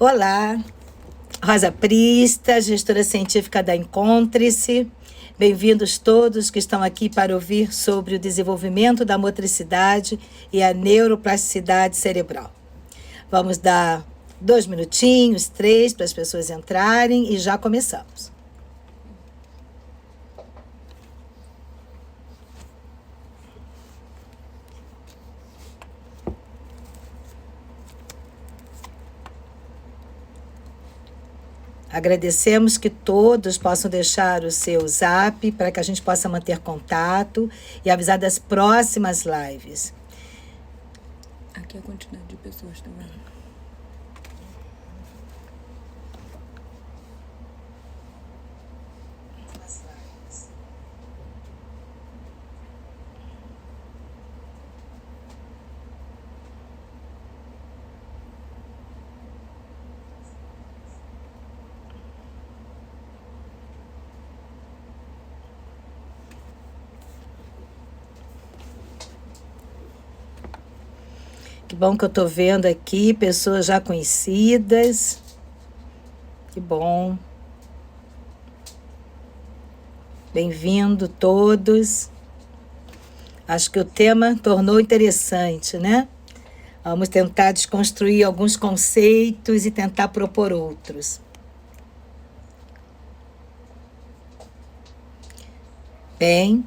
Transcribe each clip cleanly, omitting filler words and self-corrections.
Olá, Rosa Prista, gestora científica da Encontre-se. Bem-vindos todos que estão aqui para ouvir sobre o desenvolvimento da motricidade e a neuroplasticidade cerebral. Vamos dar 2 minutinhos, 3, para as pessoas entrarem e já começamos. Agradecemos que todos possam deixar o seu zap para que a gente possa manter contato e avisar das próximas lives. Aqui é a quantidade de pessoas também. Que bom que eu estou vendo aqui pessoas já conhecidas. Que bom. Bem-vindo todos. Acho que o tema tornou interessante, né? Vamos tentar desconstruir alguns conceitos e tentar propor outros. Bem,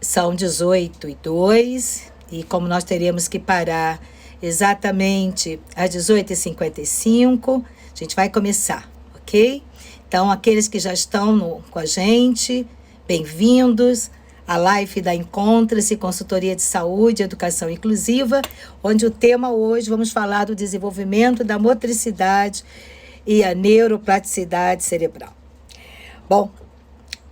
são 18h02. E como nós teríamos que parar exatamente às 18h55, a gente vai começar, ok? Então, aqueles que já estão com a gente, bem-vindos à live da Encontre-se, Consultoria de Saúde e Educação Inclusiva, onde o tema hoje vamos falar do desenvolvimento da motricidade e a neuroplasticidade cerebral. Bom,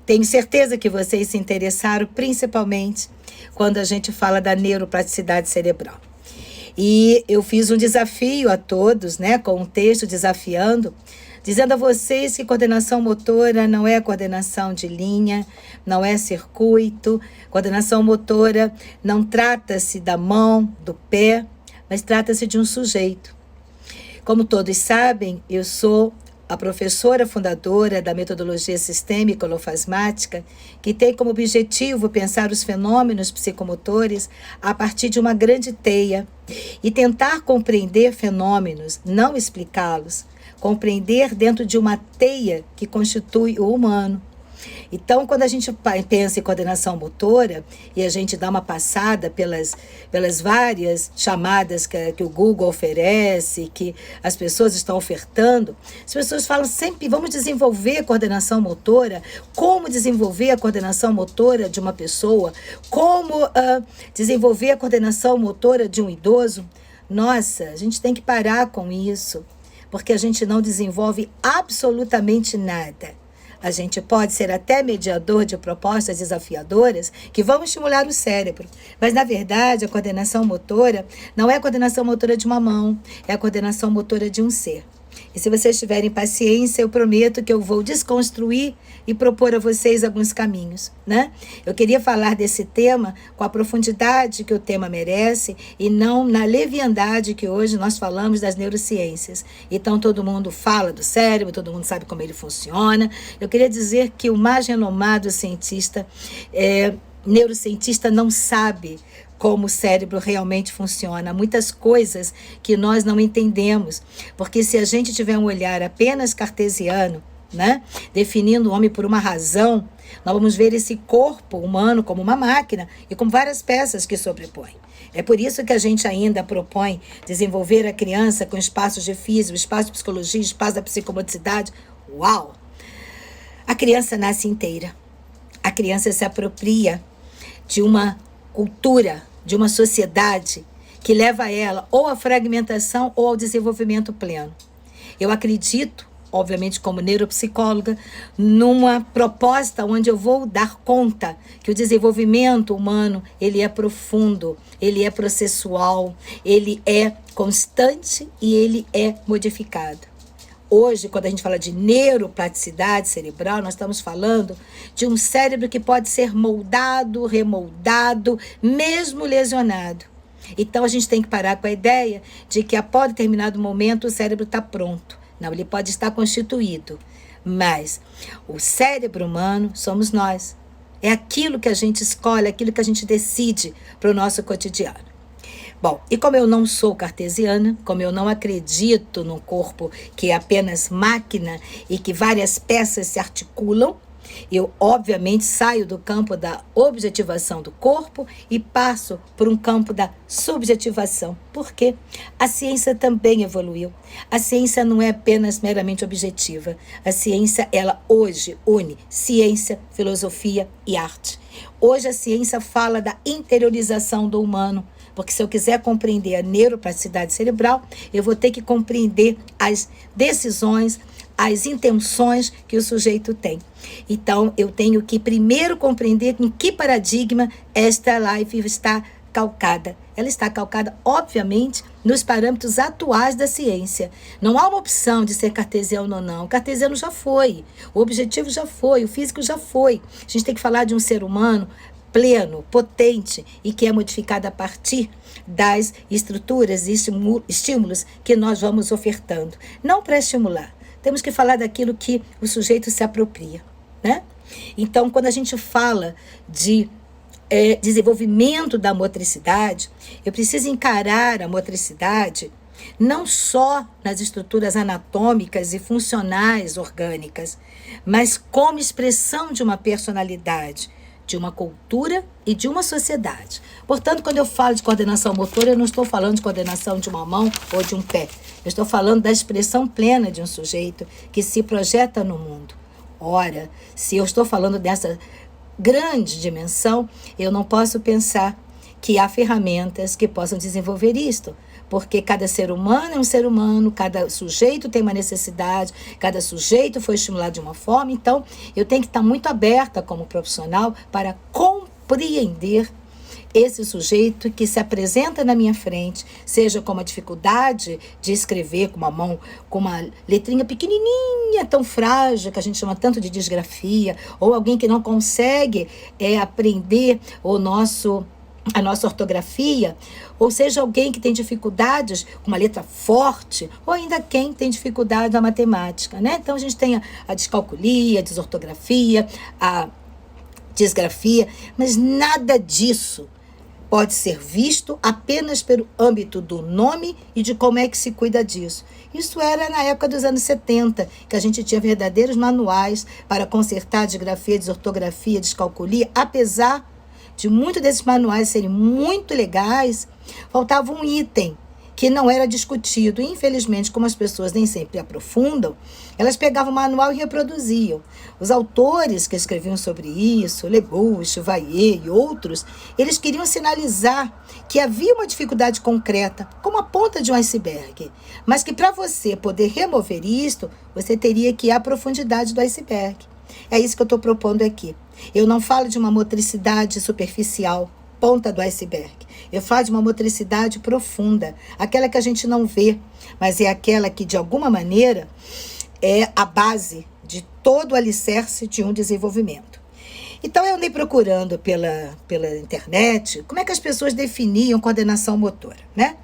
tenho certeza que vocês se interessaram principalmente quando a gente fala da neuroplasticidade cerebral. E eu fiz um desafio a todos, né, com um texto desafiando, dizendo a vocês que coordenação motora não é coordenação de linha, não é circuito, coordenação motora não trata-se da mão, do pé, mas trata-se de um sujeito. Como todos sabem, eu sou a professora fundadora da metodologia sistêmica holofasmática, que tem como objetivo pensar os fenômenos psicomotores a partir de uma grande teia e tentar compreender fenômenos, não explicá-los, compreender dentro de uma teia que constitui o humano. Então, quando a gente pensa em coordenação motora e a gente dá uma passada pelas várias chamadas que o Google oferece, que as pessoas estão ofertando, as pessoas falam sempre, vamos desenvolver a coordenação motora, como desenvolver a coordenação motora de uma pessoa, como desenvolver a coordenação motora de um idoso. Nossa, a gente tem que parar com isso, porque a gente não desenvolve absolutamente nada. A gente pode ser até mediador de propostas desafiadoras que vão estimular o cérebro. Mas, na verdade, a coordenação motora não é a coordenação motora de uma mão, é a coordenação motora de um ser. E se vocês tiverem paciência, eu prometo que eu vou desconstruir e propor a vocês alguns caminhos, né? Eu queria falar desse tema com a profundidade que o tema merece e não na leviandade que hoje nós falamos das neurociências. Então, todo mundo fala do cérebro, todo mundo sabe como ele funciona. Eu queria dizer que o mais renomado cientista, neurocientista, não sabe como o cérebro realmente funciona. Muitas coisas que nós não entendemos, porque se a gente tiver um olhar apenas cartesiano, né, definindo o homem por uma razão, nós vamos ver esse corpo humano como uma máquina e com várias peças que sobrepõem. É por isso que a gente ainda propõe desenvolver a criança com espaços de física, espaço de psicologia, espaço da psicomotricidade. Uau! A criança nasce inteira. A criança se apropria de uma cultura, de uma sociedade que leva ela ou à fragmentação ou ao desenvolvimento pleno. Eu acredito, obviamente como neuropsicóloga, numa proposta onde eu vou dar conta que o desenvolvimento humano, ele é profundo, ele é processual, ele é constante e ele é modificado. Hoje, quando a gente fala de neuroplasticidade cerebral, nós estamos falando de um cérebro que pode ser moldado, remoldado, mesmo lesionado. Então, a gente tem que parar com a ideia de que, após determinado momento, o cérebro está pronto. Não, ele pode estar constituído. Mas o cérebro humano somos nós. É aquilo que a gente escolhe, aquilo que a gente decide para o nosso cotidiano. Bom, e como eu não sou cartesiana, como eu não acredito num corpo que é apenas máquina e que várias peças se articulam, eu, obviamente, saio do campo da objetivação do corpo e passo por um campo da subjetivação. Por quê? A ciência também evoluiu. A ciência não é apenas meramente objetiva. A ciência, ela hoje une ciência, filosofia e arte. Hoje a ciência fala da interiorização do humano. Porque se eu quiser compreender a neuroplasticidade cerebral, eu vou ter que compreender as decisões, as intenções que o sujeito tem. Então, eu tenho que primeiro compreender em que paradigma esta live está calcada. Ela está calcada, obviamente, nos parâmetros atuais da ciência. Não há uma opção de ser cartesiano ou não. O cartesiano já foi, o objetivo já foi, o físico já foi. A gente tem que falar de um ser humano pleno, potente e que é modificado a partir das estruturas e estímulos que nós vamos ofertando. Não para estimular. Temos que falar daquilo que o sujeito se apropria, né? Então, quando a gente fala de desenvolvimento da motricidade, eu preciso encarar a motricidade não só nas estruturas anatômicas e funcionais orgânicas, mas como expressão de uma personalidade, de uma cultura e de uma sociedade. Portanto, quando eu falo de coordenação motora, eu não estou falando de coordenação de uma mão ou de um pé. Eu estou falando da expressão plena de um sujeito que se projeta no mundo. Ora, se eu estou falando dessa grande dimensão, eu não posso pensar que há ferramentas que possam desenvolver isto. Porque cada ser humano é um ser humano, cada sujeito tem uma necessidade, cada sujeito foi estimulado de uma forma. Então, eu tenho que estar muito aberta como profissional para compreender esse sujeito que se apresenta na minha frente, seja com uma dificuldade de escrever com uma mão, com uma letrinha pequenininha, tão frágil, que a gente chama tanto de disgrafia, ou alguém que não consegue aprender a nossa ortografia, ou seja, alguém que tem dificuldades com uma letra forte, ou ainda quem tem dificuldade na matemática, né? Então, a gente tem a descalculia, a desortografia, a disgrafia, mas nada disso pode ser visto apenas pelo âmbito do nome e de como é que se cuida disso. Isso era na época dos anos 70, que a gente tinha verdadeiros manuais para consertar a disgrafia, desortografia, descalculia, apesar de muitos desses manuais serem muito legais, faltava um item que não era discutido. E, infelizmente, como as pessoas nem sempre aprofundam, elas pegavam o manual e reproduziam. Os autores que escreviam sobre isso, Legoux, Chevalier e outros, eles queriam sinalizar que havia uma dificuldade concreta, como a ponta de um iceberg, mas que para você poder remover isto, você teria que ir à profundidade do iceberg. É isso que eu estou propondo aqui. Eu não falo de uma motricidade superficial, ponta do iceberg. Eu falo de uma motricidade profunda, aquela que a gente não vê, mas é aquela que, de alguma maneira, é a base de todo o alicerce de um desenvolvimento. Então, eu andei procurando pela internet como é que as pessoas definiam coordenação motora, né?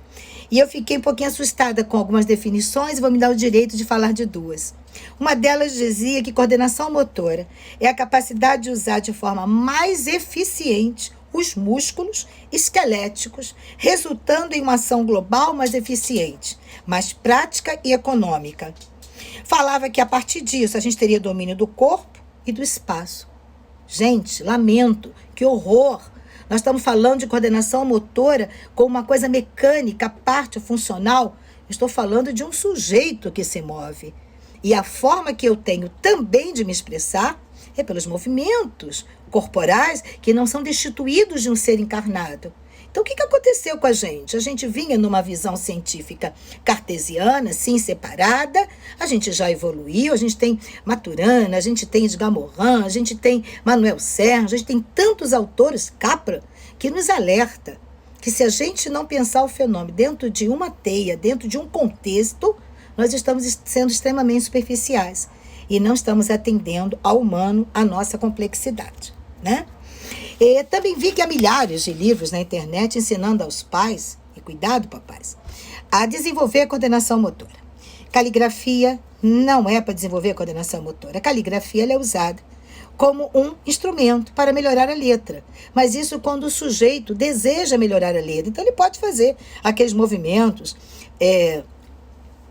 E eu fiquei um pouquinho assustada com algumas definições e vou me dar o direito de falar de duas. Uma delas dizia que coordenação motora é a capacidade de usar de forma mais eficiente os músculos esqueléticos, resultando em uma ação global mais eficiente, mais prática e econômica. Falava que a partir disso a gente teria domínio do corpo e do espaço. Gente, lamento, que horror! Nós estamos falando de coordenação motora como uma coisa mecânica, parte funcional. Estou falando de um sujeito que se move. E a forma que eu tenho também de me expressar é pelos movimentos corporais que não são destituídos de um ser encarnado. Então, o que aconteceu com a gente? A gente vinha numa visão científica cartesiana, sim, separada. A gente já evoluiu, a gente tem Maturana, a gente tem Edgar Morin, a gente tem Manuel Serra, a gente tem tantos autores, Capra, que nos alerta que se a gente não pensar o fenômeno dentro de uma teia, dentro de um contexto, nós estamos sendo extremamente superficiais e não estamos atendendo ao humano, a nossa complexidade, né? E também vi que há milhares de livros na internet ensinando aos pais, e cuidado, papais, a desenvolver a coordenação motora. Caligrafia não é para desenvolver a coordenação motora. A caligrafia ela é usada como um instrumento para melhorar a letra. Mas isso quando o sujeito deseja melhorar a letra. Então, ele pode fazer aqueles movimentos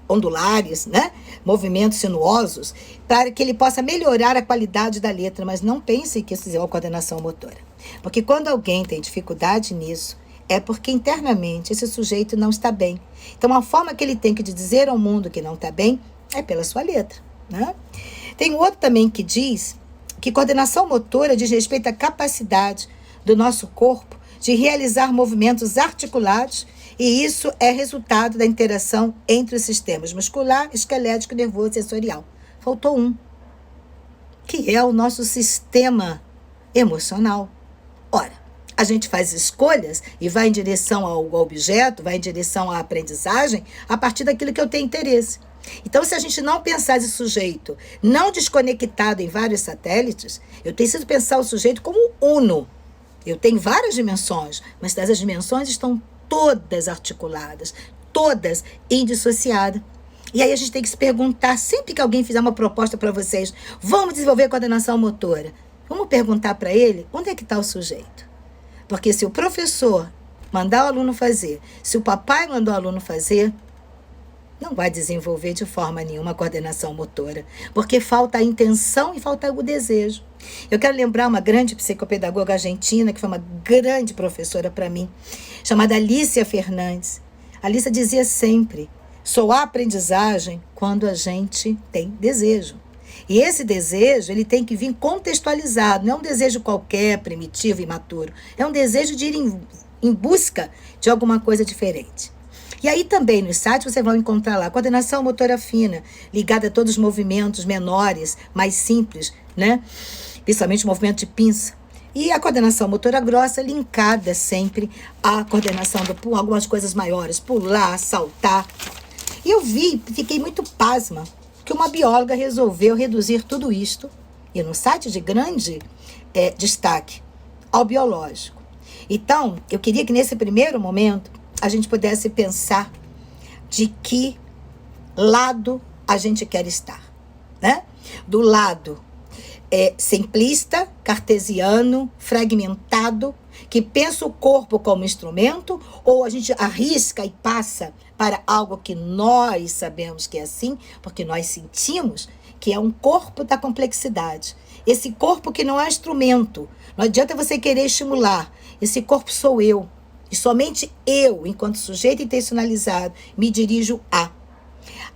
ondulares, né? Movimentos sinuosos, para que ele possa melhorar a qualidade da letra. Mas não pense que isso é uma coordenação motora. Porque quando alguém tem dificuldade nisso, é porque internamente esse sujeito não está bem. Então, a forma que ele tem que dizer ao mundo que não está bem é pela sua letra, né? Tem outro também que diz que coordenação motora diz respeito à capacidade do nosso corpo de realizar movimentos articulados, e isso é resultado da interação entre os sistemas muscular, esquelético, nervoso e sensorial. Faltou um, que é o nosso sistema emocional. Ora, a gente faz escolhas e vai em direção ao objeto, vai em direção à aprendizagem a partir daquilo que eu tenho interesse. Então, se a gente não pensar esse sujeito não desconectado em vários satélites, eu preciso pensar o sujeito como uno. Eu tenho várias dimensões, mas essas dimensões estão todas articuladas, todas indissociadas. E aí a gente tem que se perguntar, sempre que alguém fizer uma proposta para vocês, vamos desenvolver coordenação motora, vamos perguntar para ele, onde é que está o sujeito? Porque se o professor mandar o aluno fazer, se o papai mandou o aluno fazer, não vai desenvolver de forma nenhuma a coordenação motora, porque falta a intenção e falta o desejo. Eu quero lembrar uma grande psicopedagoga argentina, que foi uma grande professora para mim, chamada Alicia Fernandes. A Alicia dizia sempre, só há aprendizagem quando a gente tem desejo. E esse desejo, ele tem que vir contextualizado, não é um desejo qualquer, primitivo, imaturo. É um desejo de ir em busca de alguma coisa diferente. E aí também no site você vai encontrar lá coordenação motora fina, ligada a todos os movimentos menores, mais simples, né? Principalmente o movimento de pinça. E a coordenação motora grossa linkada sempre à coordenação de algumas coisas maiores, pular, saltar. E eu fiquei muito pasma, que uma bióloga resolveu reduzir tudo isto, e no site de grande destaque, ao biológico. Então, eu queria que nesse primeiro momento a gente pudesse pensar de que lado a gente quer estar, né? Do lado simplista, cartesiano, fragmentado, que pensa o corpo como instrumento, ou a gente arrisca e passa para algo que nós sabemos que é assim, porque nós sentimos que é um corpo da complexidade. Esse corpo que não é instrumento. Não adianta você querer estimular. Esse corpo sou eu. E somente eu, enquanto sujeito intencionalizado, me dirijo a.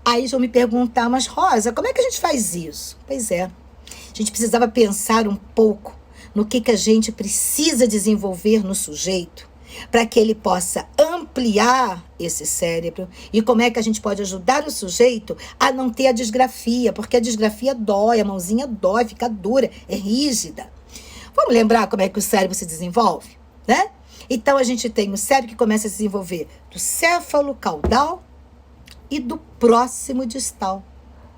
Aí vão me perguntar, mas Rosa, como é que a gente faz isso? Pois é, a gente precisava pensar um pouco no que a gente precisa desenvolver no sujeito para que ele possa ampliar esse cérebro e como é que a gente pode ajudar o sujeito a não ter a disgrafia, porque a disgrafia dói, a mãozinha dói, fica dura, é rígida. Vamos lembrar como é que o cérebro se desenvolve, né? Então, a gente tem o cérebro que começa a se desenvolver do céfalo caudal e do próximo distal.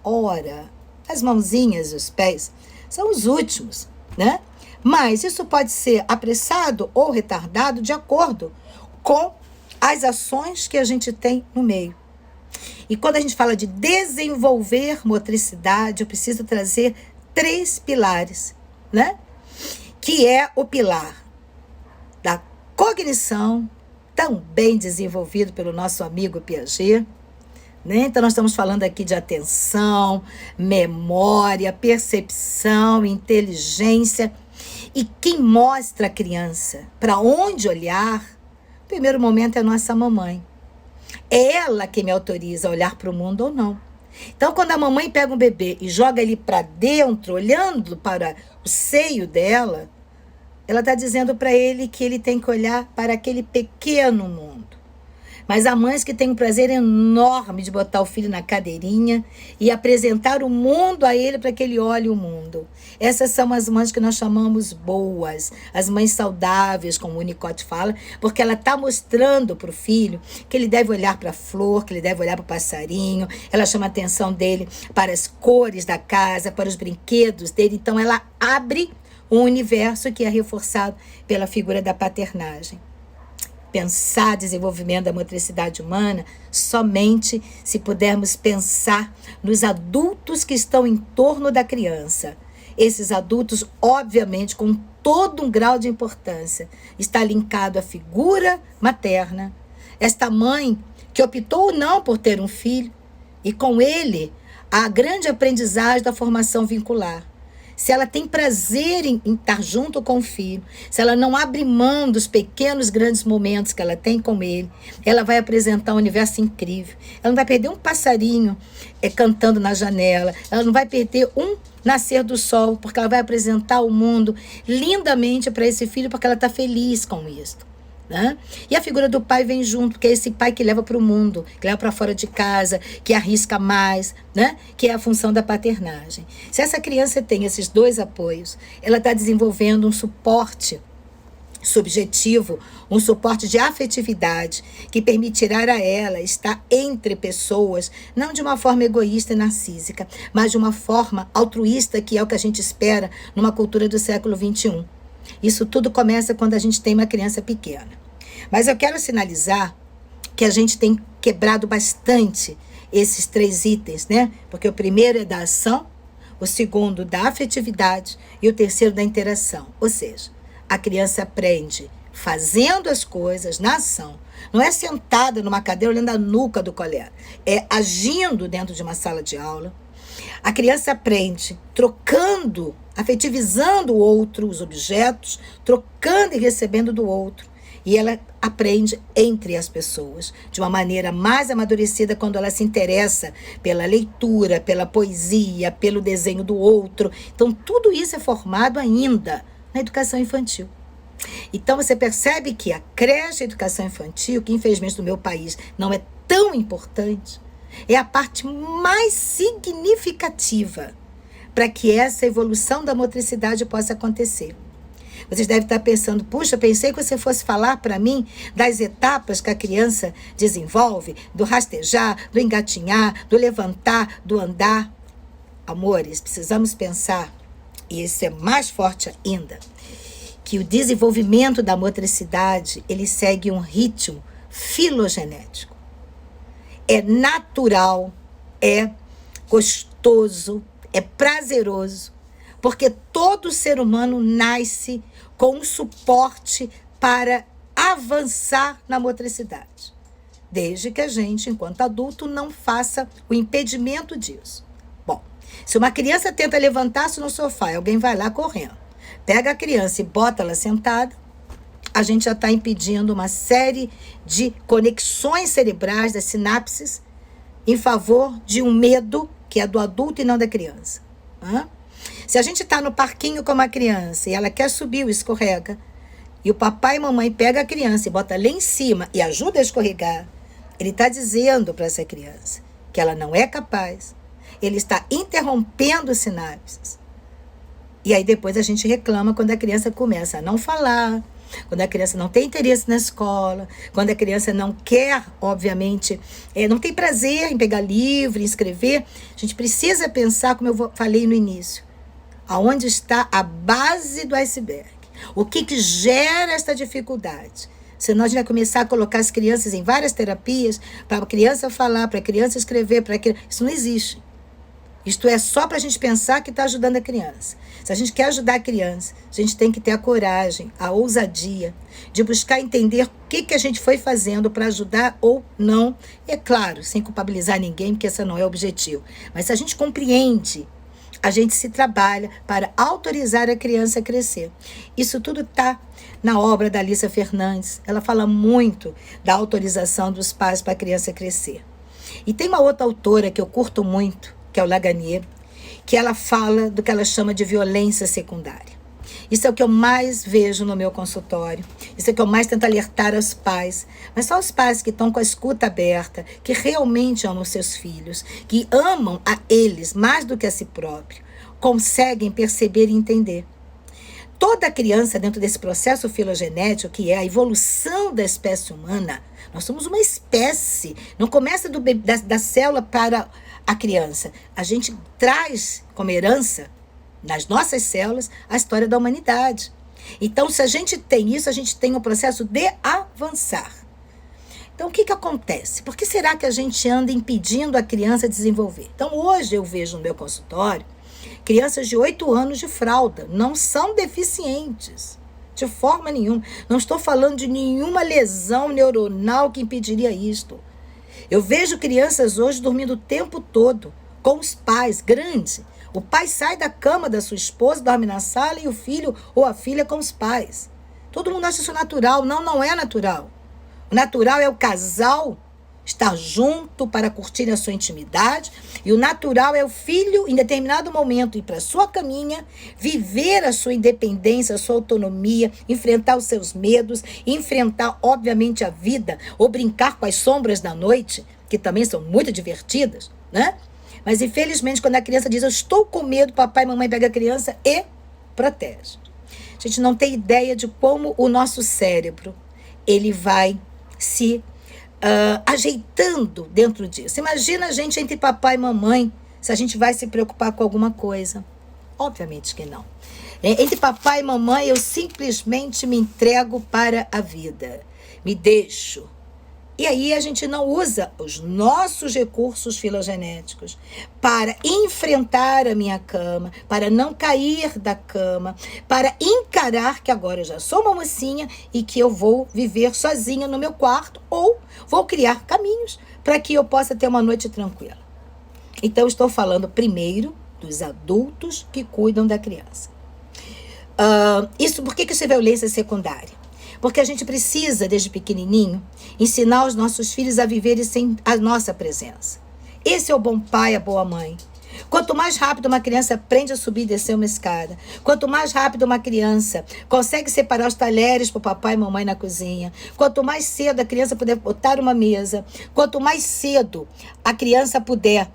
Ora, as mãozinhas e os pés são os últimos, né? Mas isso pode ser apressado ou retardado de acordo com as ações que a gente tem no meio. E quando a gente fala de desenvolver motricidade, eu preciso trazer 3 pilares, né? Que é o pilar da cognição, também desenvolvido pelo nosso amigo Piaget, né? Então, nós estamos falando aqui de atenção, memória, percepção, inteligência. E quem mostra a criança para onde olhar, no primeiro momento é a nossa mamãe. É ela que me autoriza a olhar para o mundo ou não. Então, quando a mamãe pega um bebê e joga ele para dentro, olhando para o seio dela, ela está dizendo para ele que ele tem que olhar para aquele pequeno mundo. Mas há mães que têm um prazer enorme de botar o filho na cadeirinha e apresentar o mundo a ele para que ele olhe o mundo. Essas são as mães que nós chamamos boas, as mães saudáveis, como o Winnicott fala, porque ela está mostrando para o filho que ele deve olhar para a flor, que ele deve olhar para o passarinho, ela chama a atenção dele para as cores da casa, para os brinquedos dele, então ela abre um universo que é reforçado pela figura da paternagem. Pensar desenvolvimento da motricidade humana somente se pudermos pensar nos adultos que estão em torno da criança. Esses adultos, obviamente, com todo um grau de importância, está linkado à figura materna. Esta mãe que optou ou não por ter um filho, e com ele a grande aprendizagem da formação vincular. Se ela tem prazer em estar junto com o filho, se ela não abre mão dos pequenos, grandes momentos que ela tem com ele, ela vai apresentar um universo incrível. Ela não vai perder um passarinho cantando na janela, ela não vai perder um nascer do sol, porque ela vai apresentar o mundo lindamente para esse filho, porque ela está feliz com isso. Né? E a figura do pai vem junto, que é esse pai que leva para o mundo, que leva para fora de casa, que arrisca mais, né? Que é a função da paternagem. Se essa criança tem esses dois apoios, ela está desenvolvendo um suporte subjetivo, um suporte de afetividade que permitirá a ela estar entre pessoas, não de uma forma egoísta e narcísica, mas de uma forma altruísta, que é o que a gente espera numa cultura do século XXI. Isso tudo começa quando a gente tem uma criança pequena. Mas eu quero sinalizar que a gente tem quebrado bastante esses 3 itens, né? Porque o primeiro é da ação, o segundo da afetividade e o terceiro da interação. Ou seja, a criança aprende fazendo as coisas na ação. Não é sentada numa cadeira olhando a nuca do colega. É agindo dentro de uma sala de aula. A criança aprende trocando, afetivizando o outro, os objetos, trocando e recebendo do outro. E ela aprende entre as pessoas, de uma maneira mais amadurecida quando ela se interessa pela leitura, pela poesia, pelo desenho do outro. Então, tudo isso é formado ainda na educação infantil. Então, você percebe que a creche, a educação infantil, que infelizmente no meu país não é tão importante, é a parte mais significativa para que essa evolução da motricidade possa acontecer. Vocês devem estar pensando, puxa, pensei que você fosse falar para mim das etapas que a criança desenvolve, do rastejar, do engatinhar, do levantar, do andar. Amores, precisamos pensar, e isso é mais forte ainda, que o desenvolvimento da motricidade, ele segue um ritmo filogenético. É natural, é gostoso, é prazeroso, porque todo ser humano nasce com um suporte para avançar na motricidade, desde que a gente, enquanto adulto, não faça o impedimento disso. Bom, se uma criança tenta levantar-se no sofá e alguém vai lá correndo, pega a criança e bota ela sentada, a gente já está impedindo uma série de conexões cerebrais das sinapses em favor de um medo que é do adulto e não da criança. Se a gente está no parquinho com uma criança e ela quer subir, escorrega, e o papai e a mamãe pegam a criança e bota lá em cima e ajuda a escorregar, ele está dizendo para essa criança que ela não é capaz, ele está interrompendo sinapses. E aí depois a gente reclama quando a criança começa a não falar, quando a criança não tem interesse na escola, quando a criança não quer, obviamente, não tem prazer em pegar livro, em escrever. A gente precisa pensar, como eu falei no início, aonde está a base do iceberg. O que gera esta dificuldade? Senão a gente vai começar a colocar as crianças em várias terapias, para a criança falar, para a criança escrever, isso não existe. Isto é só para a gente pensar que está ajudando a criança. Se a gente quer ajudar a criança, a gente tem que ter a coragem, a ousadia de buscar entender o que a gente foi fazendo para ajudar ou não. E é claro, sem culpabilizar ninguém, porque esse não é o objetivo. Mas se a gente compreende, a gente se trabalha para autorizar a criança a crescer. Isso tudo está na obra da Alissa Fernandes. Ela fala muito da autorização dos pais para a criança crescer. E tem uma outra autora que eu curto muito, que é o Laganier, que ela fala do que ela chama de violência secundária. Isso é o que eu mais vejo no meu consultório, isso é o que eu mais tento alertar aos pais, mas só os pais que estão com a escuta aberta, que realmente amam seus filhos, que amam a eles mais do que a si próprio, conseguem perceber e entender. Toda criança, dentro desse processo filogenético, que é a evolução da espécie humana, nós somos uma espécie, não começa da célula para a criança. A gente traz como herança nas nossas células, a história da humanidade. Então, se a gente tem isso, a gente tem um processo de avançar. Então, o que acontece? Por que será que a gente anda impedindo a criança de desenvolver? Então, hoje eu vejo no meu consultório crianças de 8 anos de fralda. Não são deficientes, de forma nenhuma. Não estou falando de nenhuma lesão neuronal que impediria isto. Eu vejo crianças hoje dormindo o tempo todo, com os pais grandes. O pai sai da cama da sua esposa, dorme na sala, e o filho ou a filha com os pais. Todo mundo acha isso natural. Não, não é natural. O natural é o casal estar junto para curtir a sua intimidade. E o natural é o filho, em determinado momento, ir para a sua caminha, viver a sua independência, a sua autonomia, enfrentar os seus medos, enfrentar, obviamente, a vida, ou brincar com as sombras da noite, que também são muito divertidas, né? Mas, infelizmente, quando a criança diz, eu estou com medo, papai e mamãe pega a criança e protege. A gente não tem ideia de como o nosso cérebro, ele vai se ajeitando dentro disso. Imagina a gente entre papai e mamãe, se a gente vai se preocupar com alguma coisa. Obviamente que não. Entre papai e mamãe, eu simplesmente me entrego para a vida. Me deixo. E aí a gente não usa os nossos recursos filogenéticos para enfrentar a minha cama, para não cair da cama, para encarar que agora eu já sou uma mocinha e que eu vou viver sozinha no meu quarto, ou vou criar caminhos para que eu possa ter uma noite tranquila. Então, estou falando primeiro dos adultos que cuidam da criança. Por que isso é violência secundária? Porque a gente precisa, desde pequenininho, ensinar os nossos filhos a viverem sem a nossa presença. Esse é o bom pai, a boa mãe. Quanto mais rápido uma criança aprende a subir e descer uma escada, quanto mais rápido uma criança consegue separar os talheres para o papai e mamãe na cozinha, quanto mais cedo a criança puder botar uma mesa, quanto mais cedo a criança puder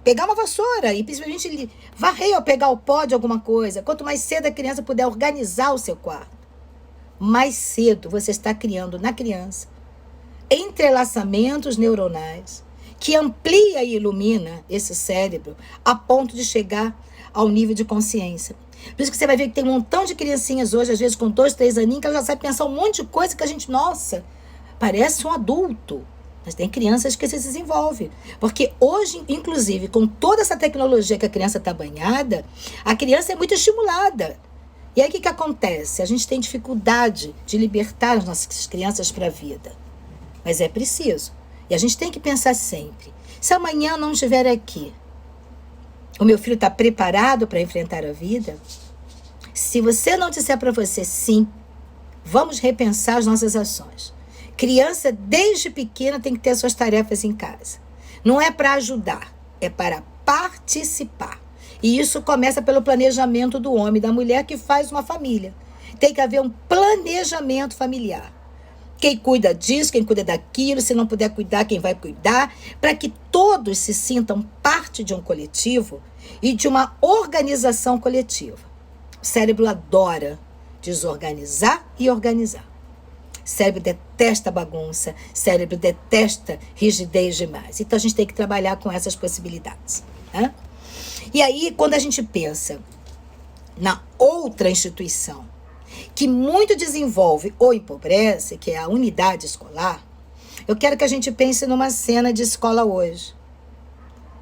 pegar uma vassoura e principalmente varrer ou pegar o pó de alguma coisa, quanto mais cedo a criança puder organizar o seu quarto, mais cedo você está criando na criança entrelaçamentos neuronais que amplia e ilumina esse cérebro a ponto de chegar ao nível de consciência. Por isso que você vai ver que tem um montão de criancinhas hoje, às vezes com 2, 3 aninhos, que ela já sabe pensar um monte de coisa que a gente, nossa, parece um adulto. Mas tem crianças que se desenvolvem. Porque hoje, inclusive, com toda essa tecnologia que a criança está banhada, a criança é muito estimulada. E aí o que acontece? A gente tem dificuldade de libertar as nossas crianças para a vida. Mas é preciso. E a gente tem que pensar sempre. Se amanhã eu não estiver aqui, o meu filho está preparado para enfrentar a vida? Se você não disser para você sim, vamos repensar as nossas ações. Criança, desde pequena, tem que ter as suas tarefas em casa. Não é para ajudar, é para participar. E isso começa pelo planejamento do homem e da mulher que faz uma família. Tem que haver um planejamento familiar. Quem cuida disso, quem cuida daquilo, se não puder cuidar, quem vai cuidar, para que todos se sintam parte de um coletivo e de uma organização coletiva. O cérebro adora desorganizar e organizar. O cérebro detesta bagunça, o cérebro detesta rigidez demais. Então a gente tem que trabalhar com essas possibilidades, né? E aí, quando a gente pensa na outra instituição que muito desenvolve ou empobrece, que é a unidade escolar, eu quero que a gente pense numa cena de escola hoje.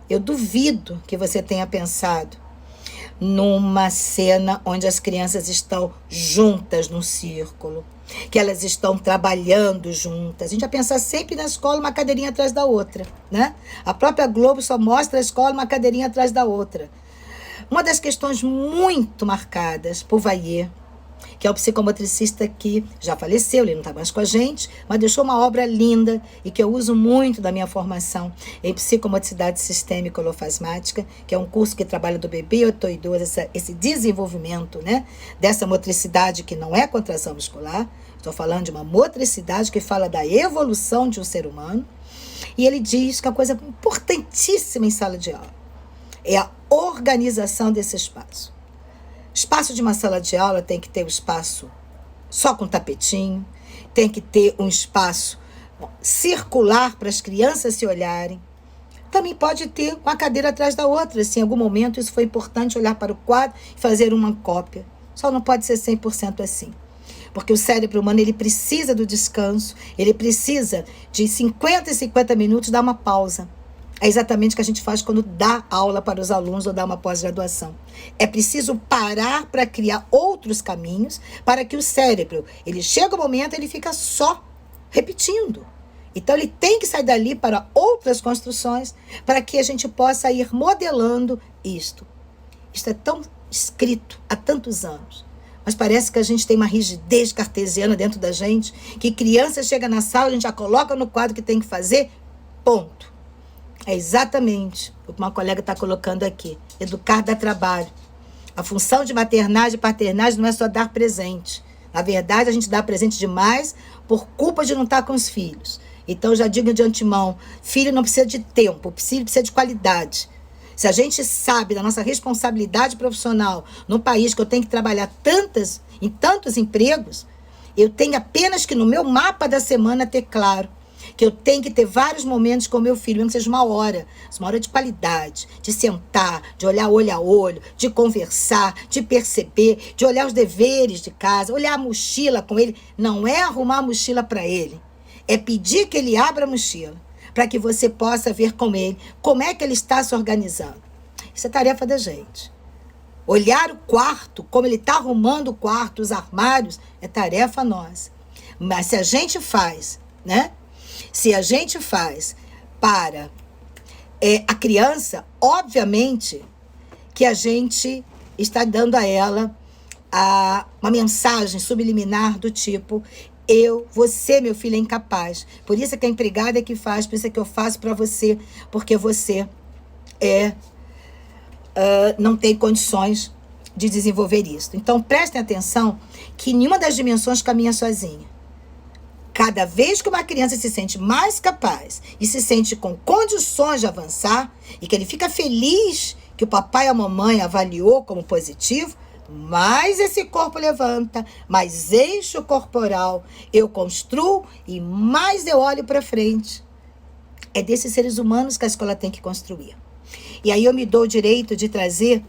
Eu duvido que você tenha pensado numa cena onde as crianças estão juntas num círculo, que elas estão trabalhando juntas. A gente vai pensar sempre na escola uma cadeirinha atrás da outra, né? A própria Globo só mostra a escola uma cadeirinha atrás da outra. Uma das questões muito marcadas por Vallée, que é o psicomotricista que já faleceu, ele não está mais com a gente, mas deixou uma obra linda e que eu uso muito na minha formação em psicomotricidade sistêmica holofasmática, que é um curso que trabalha do bebê até o idoso, esse desenvolvimento, né, dessa motricidade que não é contração muscular. Estou falando de uma motricidade que fala da evolução de um ser humano. E ele diz que a coisa importantíssima em sala de aula é a organização desse espaço. Espaço de uma sala de aula tem que ter um espaço só com tapetinho, tem que ter um espaço circular para as crianças se olharem, Também pode ter uma cadeira atrás da outra. Se em algum momento isso foi importante, olhar para o quadro e fazer uma cópia. Só não pode ser 100% assim. Porque o cérebro humano, ele precisa do descanso, ele precisa de 50 e 50 minutos dar uma pausa. É exatamente o que a gente faz quando dá aula para os alunos ou dá uma pós-graduação. É preciso parar para criar outros caminhos para que o cérebro, ele chega o momento, ele fica só repetindo. Então, ele tem que sair dali para outras construções para que a gente possa ir modelando isto. Isto é tão escrito há tantos anos. Mas parece que a gente tem uma rigidez cartesiana dentro da gente, que criança chega na sala, a gente já coloca no quadro que tem que fazer, ponto. É exatamente o que uma colega está colocando aqui. Educar dá trabalho. A função de maternagem e paternagem não é só dar presente. Na verdade, a gente dá presente demais por culpa de não estar com os filhos. Então, eu já digo de antemão, filho não precisa de tempo, filho precisa de qualidade. Se a gente sabe da nossa responsabilidade profissional no país, que eu tenho que trabalhar em tantos empregos, eu tenho apenas que no meu mapa da semana ter claro que eu tenho que ter vários momentos com o meu filho, mesmo que seja uma hora de qualidade, de sentar, de olhar olho a olho, de conversar, de perceber, de olhar os deveres de casa, olhar a mochila com ele. Não é arrumar a mochila para ele, é pedir que ele abra a mochila, para que você possa ver com ele como é que ele está se organizando. Isso é tarefa da gente. Olhar o quarto, como ele está arrumando o quarto, os armários, é tarefa nossa. Mas se a gente faz, né? Se a gente faz para a criança, obviamente que a gente está dando a ela uma mensagem subliminar do tipo: você, meu filho, é incapaz. Por isso é que a empregada é que faz, por isso é que eu faço para você, porque você não tem condições de desenvolver isso. Então, prestem atenção que nenhuma das dimensões caminha sozinha. Cada vez que uma criança se sente mais capaz e se sente com condições de avançar e que ele fica feliz que o papai e a mamãe avaliou como positivo, mais esse corpo levanta, mais eixo corporal eu construo e mais eu olho para frente. É desses seres humanos que a escola tem que construir. E aí eu me dou o direito de trazer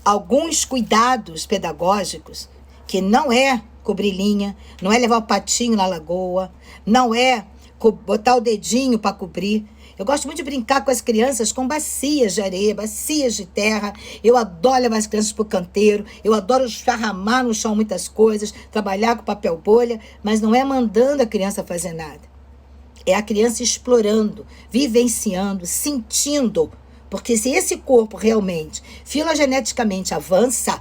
alguns cuidados pedagógicos, que não é cobrir linha, não é levar o patinho na lagoa, não é botar o dedinho para cobrir. Eu gosto muito de brincar com as crianças com bacias de areia, bacias de terra. Eu adoro levar as crianças para o canteiro, eu adoro esparramar no chão muitas coisas, trabalhar com papel bolha, mas não é mandando a criança fazer nada. É a criança explorando, vivenciando, sentindo. Porque se esse corpo realmente, filogeneticamente avança,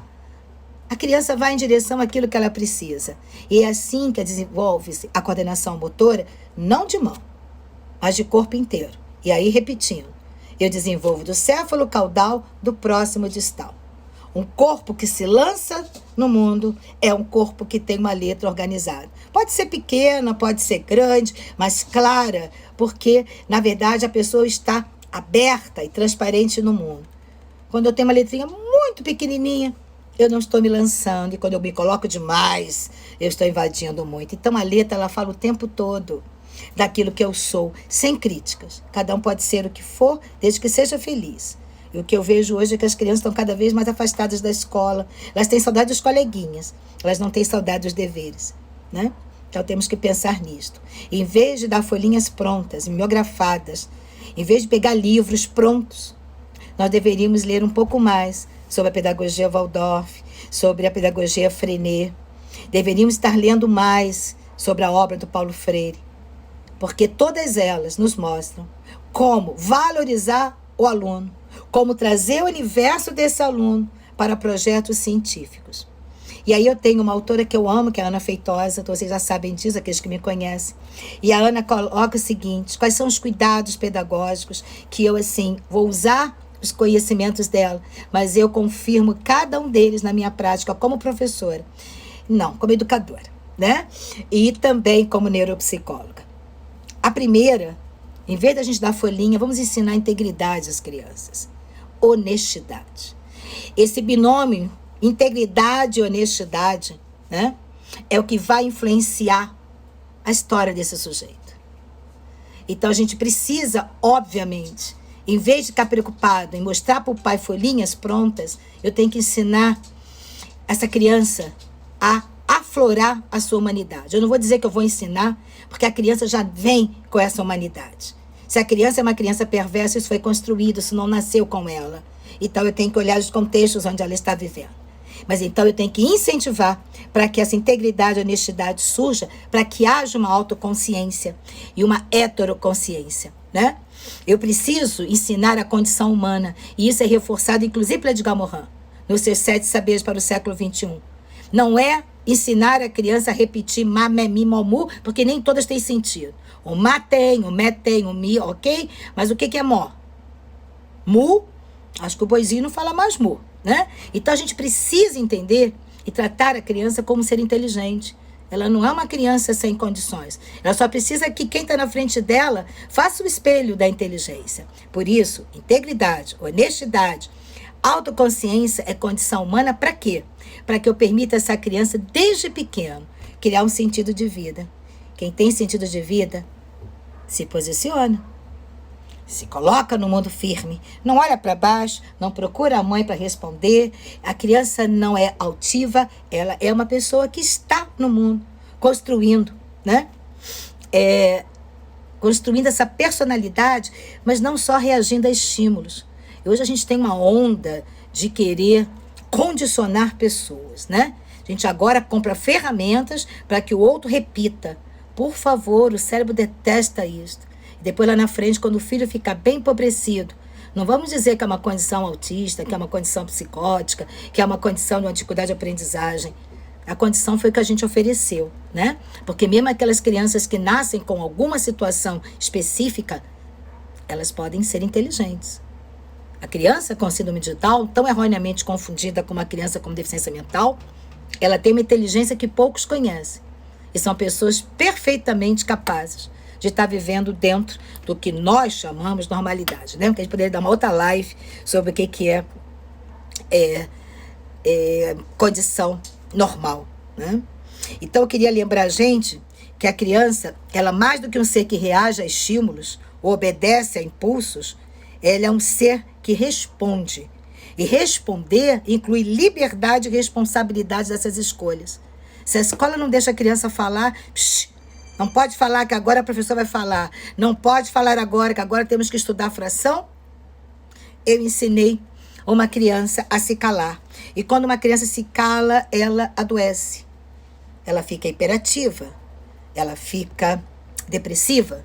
a criança vai em direção àquilo que ela precisa. E é assim que desenvolve-se a coordenação motora, não de mão, mas de corpo inteiro. E aí, repetindo, eu desenvolvo do céfalo caudal, do próximo distal. Um corpo que se lança no mundo é um corpo que tem uma letra organizada. Pode ser pequena, pode ser grande, mas clara, porque, na verdade, a pessoa está aberta e transparente no mundo. Quando eu tenho uma letrinha muito pequenininha, eu não estou me lançando. E quando eu me coloco demais, eu estou invadindo muito. Então, a letra, ela fala o tempo todo daquilo que eu sou, sem críticas. Cada um pode ser o que for, desde que seja feliz. E o que eu vejo hoje é que as crianças estão cada vez mais afastadas da escola. Elas têm saudade dos coleguinhas. Elas não têm saudade dos deveres, né? Então, temos que pensar nisto. Em vez de dar folhinhas prontas, mimeografadas, em vez de pegar livros prontos, nós deveríamos ler um pouco mais sobre a pedagogia Waldorf, sobre a pedagogia Freinet. Deveríamos estar lendo mais sobre a obra do Paulo Freire, porque todas elas nos mostram como valorizar o aluno, como trazer o universo desse aluno para projetos científicos. E aí eu tenho uma autora que eu amo, que é a Ana Feitosa, então vocês já sabem disso, aqueles que me conhecem. E a Ana coloca o seguinte: quais são os cuidados pedagógicos que eu, assim, vou usar os conhecimentos dela, mas eu confirmo cada um deles na minha prática como professora. Não, como educadora, né? E também como neuropsicóloga. A primeira, em vez da gente dar folhinha, vamos ensinar integridade às crianças. Honestidade. Esse binômio, integridade e honestidade, né? É o que vai influenciar a história desse sujeito. Então, a gente precisa, obviamente, Em vez de ficar preocupado em mostrar para o pai folhinhas prontas, eu tenho que ensinar essa criança a aflorar a sua humanidade. Eu não vou dizer que eu vou ensinar, porque a criança já vem com essa humanidade. Se a criança é uma criança perversa, isso foi construído, isso não nasceu com ela. Então eu tenho que olhar os contextos onde ela está vivendo. Mas então eu tenho que incentivar para que essa integridade e honestidade surja, para que haja uma autoconsciência e uma heteroconsciência, né? Eu preciso ensinar a condição humana, e isso é reforçado inclusive pela Edgar Morin, nos seus 7 saberes para o século XXI. Não é ensinar a criança a repetir má, mé, mi, momu, porque nem todas têm sentido. O má tem, o mé tem, o mi, ok? Mas o que é mó? Mu, acho que o boizinho não fala mais mu, né? Então a gente precisa entender e tratar a criança como um ser inteligente. Ela não é uma criança sem condições. Ela só precisa que quem está na frente dela faça o espelho da inteligência. Por isso, integridade, honestidade, autoconsciência é condição humana para quê? Para que eu permita essa criança, desde pequeno, criar um sentido de vida. Quem tem sentido de vida se posiciona, se coloca no mundo firme, não olha para baixo, não procura a mãe para responder. A criança não é altiva, ela é uma pessoa que está no mundo, construindo, né? Construindo essa personalidade, mas não só reagindo a estímulos. Hoje a gente tem uma onda de querer condicionar pessoas, né? A gente agora compra ferramentas para que o outro repita. Por favor, o cérebro detesta isso. Depois lá na frente, quando o filho fica bem empobrecido, não vamos dizer que é uma condição autista, que é uma condição psicótica, que é uma condição de uma dificuldade de aprendizagem. A condição foi o que a gente ofereceu, né? Porque mesmo aquelas crianças que nascem com alguma situação específica, elas podem ser inteligentes. A criança com síndrome de Down, tão erroneamente confundida com uma criança com deficiência mental, ela tem uma inteligência que poucos conhecem. E são pessoas perfeitamente capazes de estar vivendo dentro do que nós chamamos de normalidade, né? Porque a gente poderia dar uma outra live sobre o que é condição normal, né? Então eu queria lembrar a gente que a criança, ela mais do que um ser que reage a estímulos ou obedece a impulsos, ela é um ser que responde. E responder inclui liberdade e responsabilidade dessas escolhas. Se a escola não deixa a criança falar, não pode falar que agora a professora vai falar, não pode falar agora que agora temos que estudar fração. Eu ensinei uma criança a se calar. E quando uma criança se cala, ela adoece. Ela fica hiperativa, ela fica depressiva,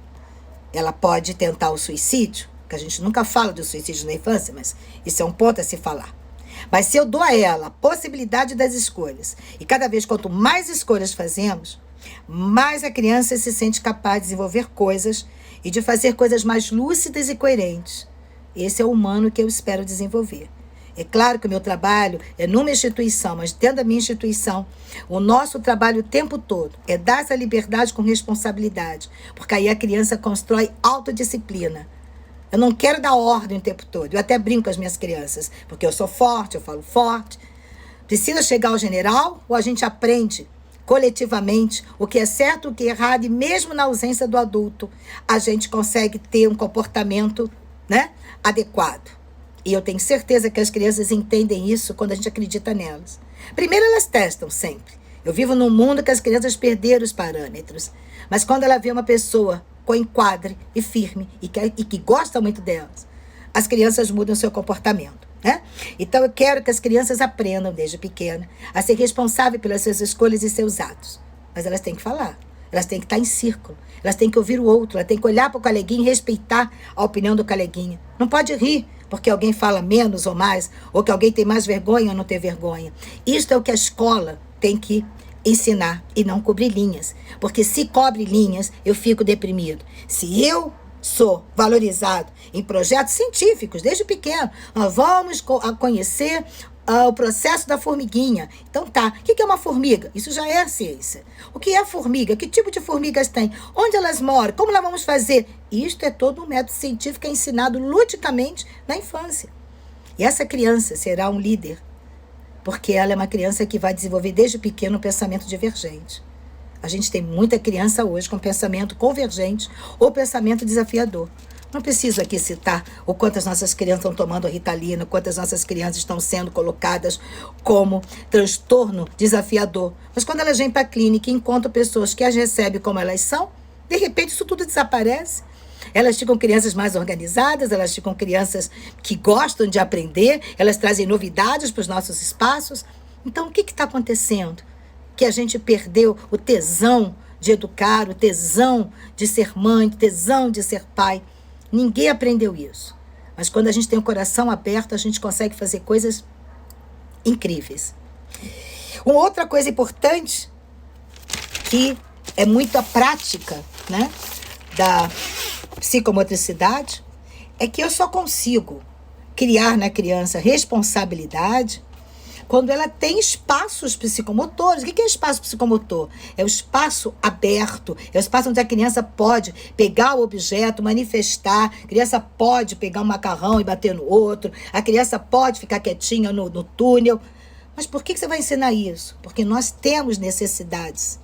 ela pode tentar o suicídio, que a gente nunca fala do suicídio na infância, mas isso é um ponto a se falar. Mas se eu dou a ela a possibilidade das escolhas, e cada vez quanto mais escolhas fazemos, mais a criança se sente capaz de desenvolver coisas e de fazer coisas mais lúcidas e coerentes. Esse é o humano que eu espero desenvolver. É claro que o meu trabalho é numa instituição, mas dentro da minha instituição, o nosso trabalho o tempo todo é dar essa liberdade com responsabilidade, porque aí a criança constrói autodisciplina. Eu não quero dar ordem o tempo todo. Eu até brinco com as minhas crianças, porque eu sou forte, eu falo forte. Precisa chegar ao general ou a gente aprende coletivamente o que é certo, o que é errado, e mesmo na ausência do adulto, a gente consegue ter um comportamento, né, adequado. E eu tenho certeza que as crianças entendem isso quando a gente acredita nelas. Primeiro, elas testam sempre. Eu vivo num mundo que as crianças perderam os parâmetros. Mas quando ela vê uma pessoa com enquadre e firme e que gosta muito delas, as crianças mudam seu comportamento, né? Então eu quero que as crianças aprendam desde pequena a ser responsáveis pelas suas escolhas e seus atos. Mas elas têm que falar, elas têm que estar em círculo, elas têm que ouvir o outro, elas têm que olhar para o coleguinha e respeitar a opinião do coleguinha. Não pode rir porque alguém fala menos ou mais, ou que alguém tem mais vergonha ou não tem vergonha. Isto é o que a escola tem que ensinar e não cobrir linhas. Porque se cobre linhas, eu fico deprimido. Se eu sou valorizado em projetos científicos, desde pequeno, nós vamos conhecer o processo da formiguinha. Então tá, o que é uma formiga? Isso já é a ciência. O que é a formiga? Que tipo de formigas tem? Onde elas moram? Como nós vamos fazer? Isto é todo um método científico que é ensinado ludicamente na infância. E essa criança será um líder, porque ela é uma criança que vai desenvolver desde pequeno um pensamento divergente. A gente tem muita criança hoje com pensamento convergente ou pensamento desafiador. Não preciso aqui citar o quanto as nossas crianças estão tomando Ritalina, o quanto as nossas crianças estão sendo colocadas como transtorno desafiador. Mas quando elas vêm para a clínica e encontram pessoas que as recebem como elas são, de repente isso tudo desaparece. Elas ficam crianças mais organizadas, elas ficam crianças que gostam de aprender, elas trazem novidades para os nossos espaços. Então, o que está acontecendo? Que a gente perdeu o tesão de educar, o tesão de ser mãe, o tesão de ser pai. Ninguém aprendeu isso. Mas quando a gente tem o coração aberto, a gente consegue fazer coisas incríveis. Uma outra coisa importante, que é muito a prática, né, da psicomotricidade, é que eu só consigo criar na criança responsabilidade quando ela tem espaços psicomotores. O que é espaço psicomotor? É o espaço aberto, é o espaço onde a criança pode pegar o objeto, manifestar, a criança pode pegar um macarrão e bater no outro, a criança pode ficar quietinha no túnel. Mas por que você vai ensinar isso? Porque nós temos necessidades.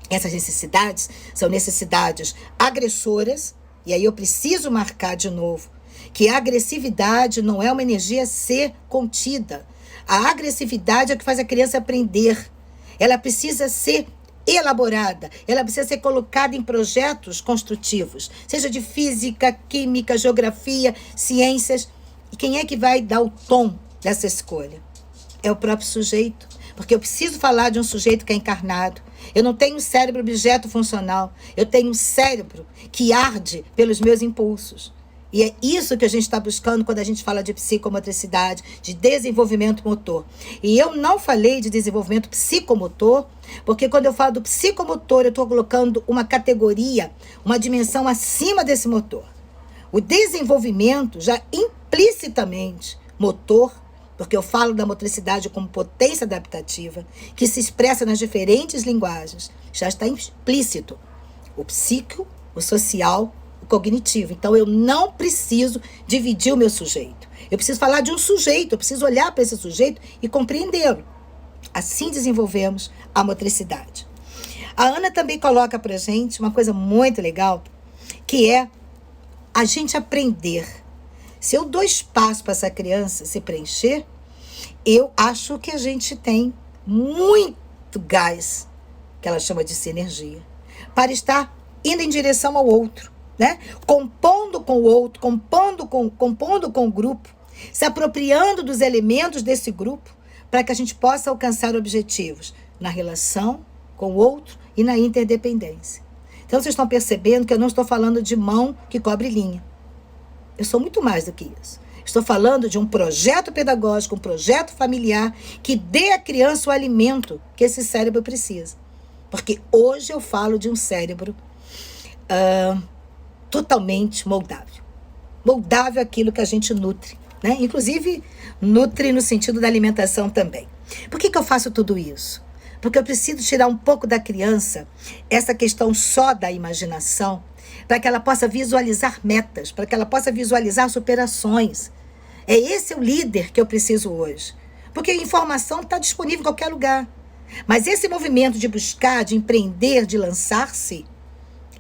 Essas necessidades são necessidades agressoras, e aí eu preciso marcar de novo que a agressividade não é uma energia a ser contida. A agressividade é o que faz a criança aprender. Ela precisa ser elaborada, ela precisa ser colocada em projetos construtivos, seja de física, química, geografia, ciências. E quem é que vai dar o tom dessa escolha? É o próprio sujeito. Porque eu preciso falar de um sujeito que é encarnado. Eu não tenho um cérebro objeto funcional. Eu tenho um cérebro que arde pelos meus impulsos. E é isso que a gente está buscando quando a gente fala de psicomotricidade, de desenvolvimento motor. E eu não falei de desenvolvimento psicomotor, porque quando eu falo do psicomotor, eu estou colocando uma categoria, uma dimensão acima desse motor. O desenvolvimento já implicitamente motor, porque eu falo da motricidade como potência adaptativa, que se expressa nas diferentes linguagens, já está implícito o psíquico, o social, o cognitivo. Então, eu não preciso dividir o meu sujeito. Eu preciso falar de um sujeito, eu preciso olhar para esse sujeito e compreendê-lo. Assim desenvolvemos a motricidade. A Ana também coloca para a gente uma coisa muito legal, que é a gente aprender. Se eu dou espaço para essa criança se preencher, eu acho que a gente tem muito gás, que ela chama de sinergia, para estar indo em direção ao outro, né? Compondo com o outro, compondo com o grupo, se apropriando dos elementos desse grupo, para que a gente possa alcançar objetivos na relação com o outro e na interdependência. Então, vocês estão percebendo que eu não estou falando de mão que cobre linha. Eu sou muito mais do que isso. Estou falando de um projeto pedagógico, um projeto familiar que dê à criança o alimento que esse cérebro precisa. Porque hoje eu falo de um cérebro totalmente moldável. Moldável aquilo que a gente nutre, né? Inclusive, nutre no sentido da alimentação também. Por que eu faço tudo isso? Porque eu preciso tirar um pouco da criança essa questão só da imaginação, para que ela possa visualizar metas, para que ela possa visualizar superações. É esse o líder que eu preciso hoje. Porque a informação está disponível em qualquer lugar. Mas esse movimento de buscar, de empreender, de lançar-se,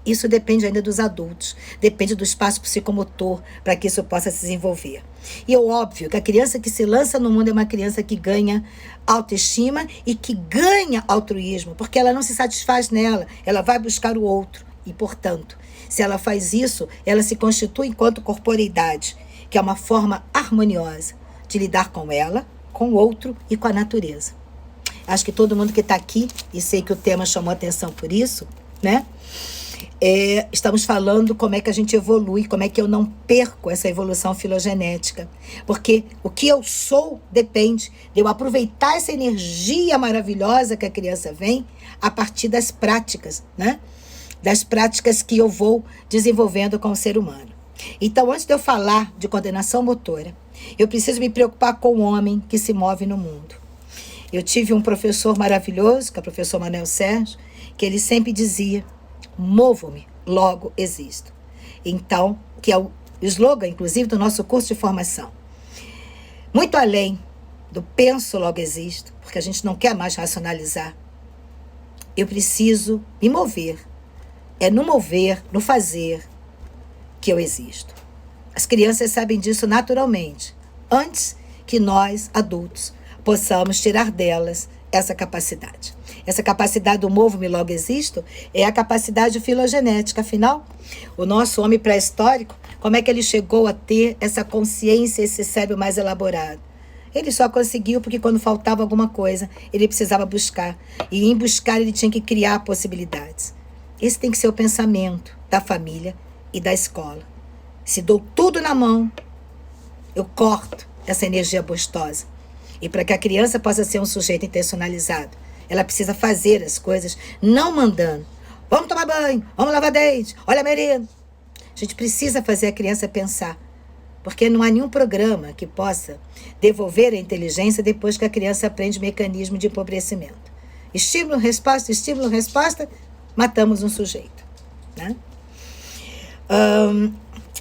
isso depende ainda dos adultos, depende do espaço psicomotor para que isso possa se desenvolver. E é óbvio que a criança que se lança no mundo é uma criança que ganha autoestima e que ganha altruísmo, porque ela não se satisfaz nela, ela vai buscar o outro. E, portanto, se ela faz isso, ela se constitui enquanto corporeidade, que é uma forma harmoniosa de lidar com ela, com o outro e com a natureza. Acho que todo mundo que está aqui, e sei que o tema chamou atenção por isso, né? Estamos falando como é que a gente evolui, como é que eu não perco essa evolução filogenética. Porque o que eu sou depende de eu aproveitar essa energia maravilhosa que a criança vem a partir das práticas, né? Das práticas que eu vou desenvolvendo com o ser humano. Então, antes de eu falar de coordenação motora, eu preciso me preocupar com o homem que se move no mundo. Eu tive um professor maravilhoso, que é o professor Manuel Sérgio, que ele sempre dizia: movo-me, logo existo. Então, que é o slogan, inclusive, do nosso curso de formação. Muito além do penso, logo existo, porque a gente não quer mais racionalizar. Eu preciso me mover. É no mover, no fazer, que eu existo. As crianças sabem disso naturalmente, antes que nós, adultos, possamos tirar delas essa capacidade. Essa capacidade do movo-me logo existo é a capacidade filogenética. Afinal, o nosso homem pré-histórico, como é que ele chegou a ter essa consciência, esse cérebro mais elaborado? Ele só conseguiu porque quando faltava alguma coisa, ele precisava buscar. E em buscar ele tinha que criar possibilidades. Esse tem que ser o pensamento da família e da escola. Se dou tudo na mão, eu corto essa energia gostosa. E para que a criança possa ser um sujeito intencionalizado, ela precisa fazer as coisas não mandando. Vamos tomar banho, vamos lavar dente, olha a merenda. A gente precisa fazer a criança pensar. Porque não há nenhum programa que possa devolver a inteligência depois que a criança aprende o mecanismo de empobrecimento. Estímulo, resposta, matamos um sujeito. Né?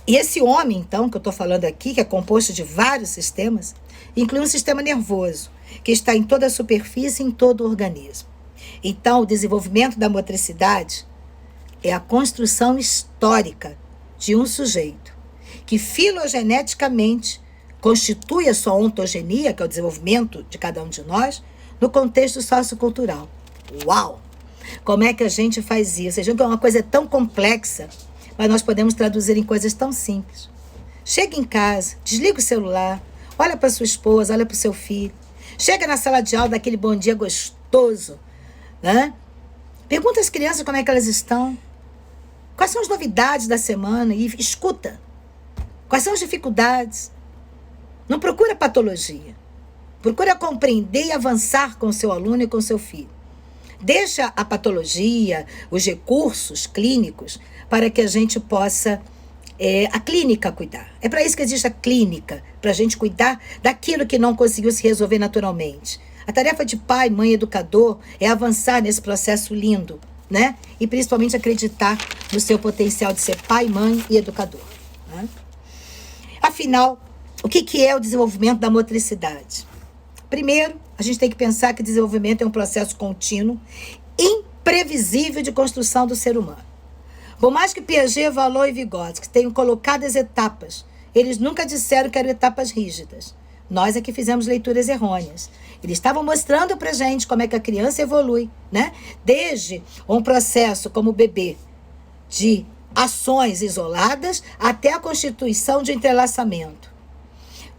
E esse homem, então, que eu estou falando aqui, que é composto de vários sistemas, inclui um sistema nervoso, que está em toda a superfície e em todo o organismo. Então, o desenvolvimento da motricidade é a construção histórica de um sujeito que filogeneticamente constitui a sua ontogenia, que é o desenvolvimento de cada um de nós, no contexto sociocultural. Uau! Como é que a gente faz isso? Vocês viram que é uma coisa tão complexa, mas nós podemos traduzir em coisas tão simples. Chega em casa, desliga o celular, olha para sua esposa, olha para o seu filho. Chega na sala de aula, daquele bom dia gostoso, né? Pergunta às crianças como é que elas estão. Quais são as novidades da semana? E escuta. Quais são as dificuldades? Não procura patologia. Procura compreender e avançar com o seu aluno e com o seu filho. Deixa a patologia, os recursos clínicos, para que a gente possa, a clínica cuidar. É para isso que existe a clínica, para a gente cuidar daquilo que não conseguiu se resolver naturalmente. A tarefa de pai, mãe, educador é avançar nesse processo lindo, né? E principalmente acreditar no seu potencial de ser pai, mãe e educador. Né? Afinal, o que é o desenvolvimento da motricidade? Primeiro, a gente tem que pensar que desenvolvimento é um processo contínuo, imprevisível de construção do ser humano. Por mais que Piaget, Vallot e Vygotsky tenham colocado as etapas, eles nunca disseram que eram etapas rígidas. Nós é que fizemos leituras errôneas. Eles estavam mostrando pra gente como é que a criança evolui, né? Desde um processo como o bebê, de ações isoladas até a constituição de entrelaçamento.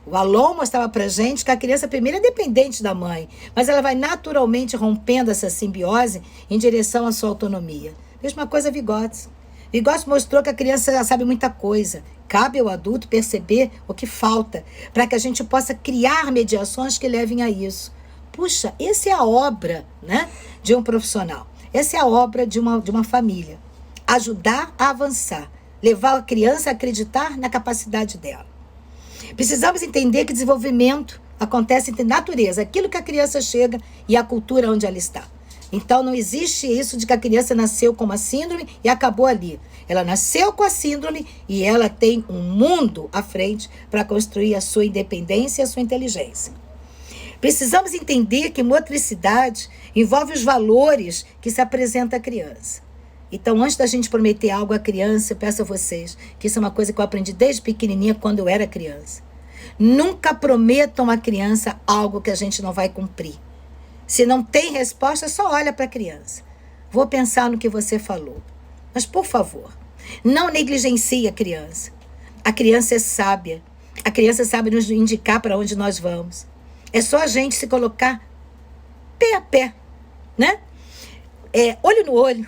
O Vallot mostrava pra gente que a criança primeiro é dependente da mãe, mas ela vai naturalmente rompendo essa simbiose em direção à sua autonomia. Mesma coisa Vygotsky. Vygotsky mostrou que a criança sabe muita coisa. Cabe ao adulto perceber o que falta, para que a gente possa criar mediações que levem a isso. Puxa, essa é a obra, né, de um profissional. Essa é a obra de uma família. Ajudar a avançar. Levar a criança a acreditar na capacidade dela. Precisamos entender que desenvolvimento acontece entre natureza, aquilo que a criança chega e a cultura onde ela está. Então, não existe isso de que a criança nasceu com uma síndrome e acabou ali. Ela nasceu com a síndrome e ela tem um mundo à frente para construir a sua independência e a sua inteligência. Precisamos entender que motricidade envolve os valores que se apresenta à criança. Então, antes da gente prometer algo à criança, eu peço a vocês, que isso é uma coisa que eu aprendi desde pequenininha, quando eu era criança. Nunca prometam à criança algo que a gente não vai cumprir. Se não tem resposta, só olha para a criança. Vou pensar no que você falou. Mas, por favor, não negligencie a criança. A criança é sábia. A criança sabe nos indicar para onde nós vamos. É só a gente se colocar pé a pé, né? Olho no olho.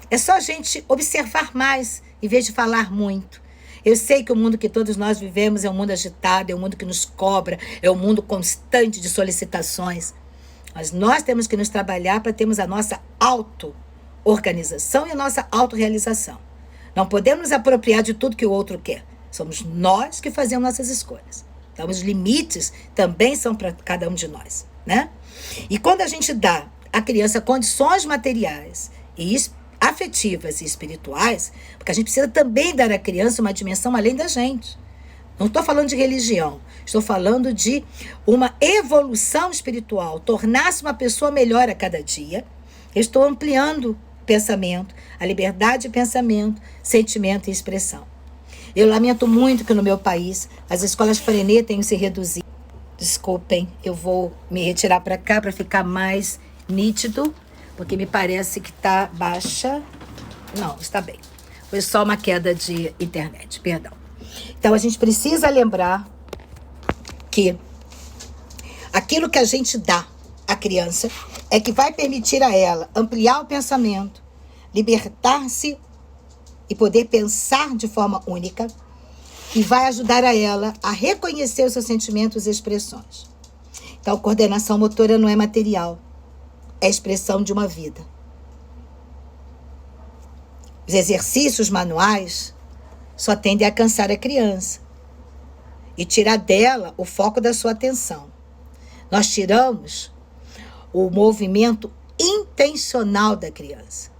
É só a gente observar mais, em vez de falar muito. Eu sei que o mundo que todos nós vivemos é um mundo agitado, é um mundo que nos cobra, é um mundo constante de solicitações. Mas nós temos que nos trabalhar para termos a nossa auto-organização e a nossa autorrealização. Não podemos nos apropriar de tudo que o outro quer. Somos nós que fazemos nossas escolhas. Então, os limites também são para cada um de nós, né? E quando a gente dá à criança condições materiais e afetivas e espirituais, porque a gente precisa também dar à criança uma dimensão além da gente. Não estou falando de religião, estou falando de uma evolução espiritual, tornar-se uma pessoa melhor a cada dia. Eu estou ampliando o pensamento, a liberdade de pensamento, sentimento e expressão. Eu lamento muito que no meu país as escolas Freinet tenham se reduzido. Desculpem, eu vou me retirar para cá para ficar mais nítido, porque me parece que está baixa. Não, está bem. Foi só uma queda de internet, perdão. Então, a gente precisa lembrar que aquilo que a gente dá à criança é que vai permitir a ela ampliar o pensamento, libertar-se e poder pensar de forma única, e vai ajudar a ela a reconhecer os seus sentimentos e expressões. Então, coordenação motora não é material, é expressão de uma vida. Os exercícios manuais só tendem a cansar a criança e tirar dela o foco da sua atenção. Nós tiramos o movimento intencional da criança.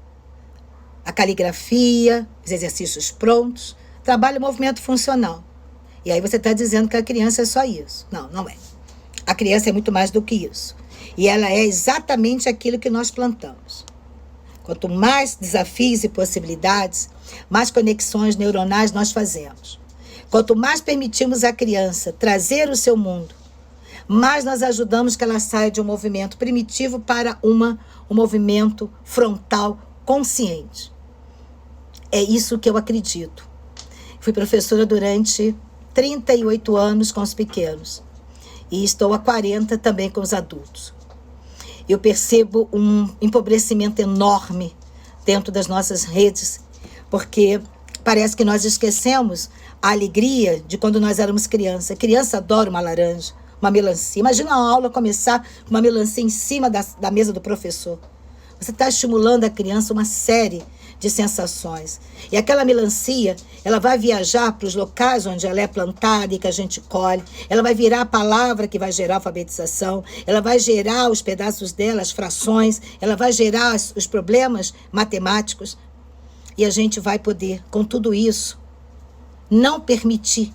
A caligrafia, os exercícios prontos, trabalha o movimento funcional. E aí você está dizendo que a criança é só isso. Não, não é. A criança é muito mais do que isso. E ela é exatamente aquilo que nós plantamos. Quanto mais desafios e possibilidades, mais conexões neuronais nós fazemos. Quanto mais permitimos à criança trazer o seu mundo, mais nós ajudamos que ela saia de um movimento primitivo para um movimento frontal consciente. É isso que eu acredito. Fui professora durante 38 anos com os pequenos e estou há 40 também com os adultos. Eu percebo um empobrecimento enorme dentro das nossas redes, porque parece que nós esquecemos a alegria de quando nós éramos criança. A criança adora uma laranja, uma melancia. Imagina a aula começar com uma melancia em cima da mesa do professor. Você está estimulando a criança uma série de sensações. E aquela melancia, ela vai viajar para os locais onde ela é plantada e que a gente colhe. Ela vai virar a palavra que vai gerar a alfabetização. Ela vai gerar os pedaços dela, as frações. Ela vai gerar os problemas matemáticos. E a gente vai poder, com tudo isso, não permitir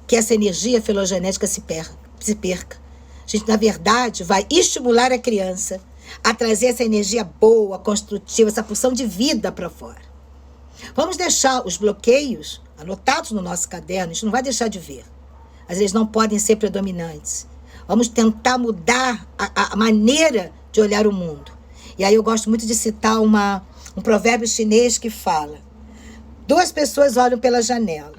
que essa energia filogenética se perca. A gente, na verdade, vai estimular a criança a trazer essa energia boa, construtiva, essa pulsão de vida para fora. Vamos deixar os bloqueios anotados no nosso caderno, a gente não vai deixar de ver. Mas eles não podem ser predominantes. Vamos tentar mudar a maneira de olhar o mundo. E aí eu gosto muito de citar um provérbio chinês que fala: 2 pessoas olham pela janela.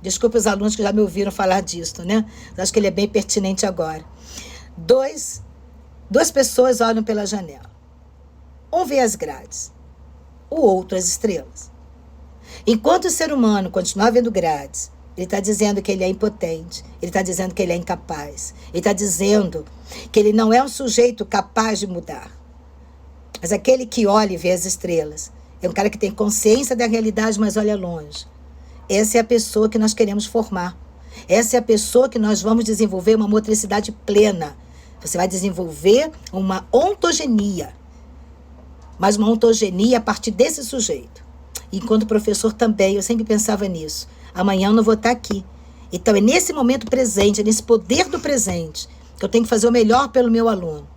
Desculpe os alunos que já me ouviram falar disso, né? Eu acho que ele é bem pertinente agora. Duas pessoas olham pela janela. Um vê as grades, o outro as estrelas. Enquanto o ser humano continuar vendo grades, ele está dizendo que ele é impotente, ele está dizendo que ele é incapaz, ele está dizendo que ele não é um sujeito capaz de mudar. Mas aquele que olha e vê as estrelas é um cara que tem consciência da realidade, mas olha longe. Essa é a pessoa que nós queremos formar. Essa é a pessoa que nós vamos desenvolver uma motricidade plena. Você vai desenvolver uma ontogenia. Mas uma ontogenia a partir desse sujeito. Enquanto professor também, eu sempre pensava nisso. Amanhã eu não vou estar aqui. Então é nesse momento presente, é nesse poder do presente, que eu tenho que fazer o melhor pelo meu aluno.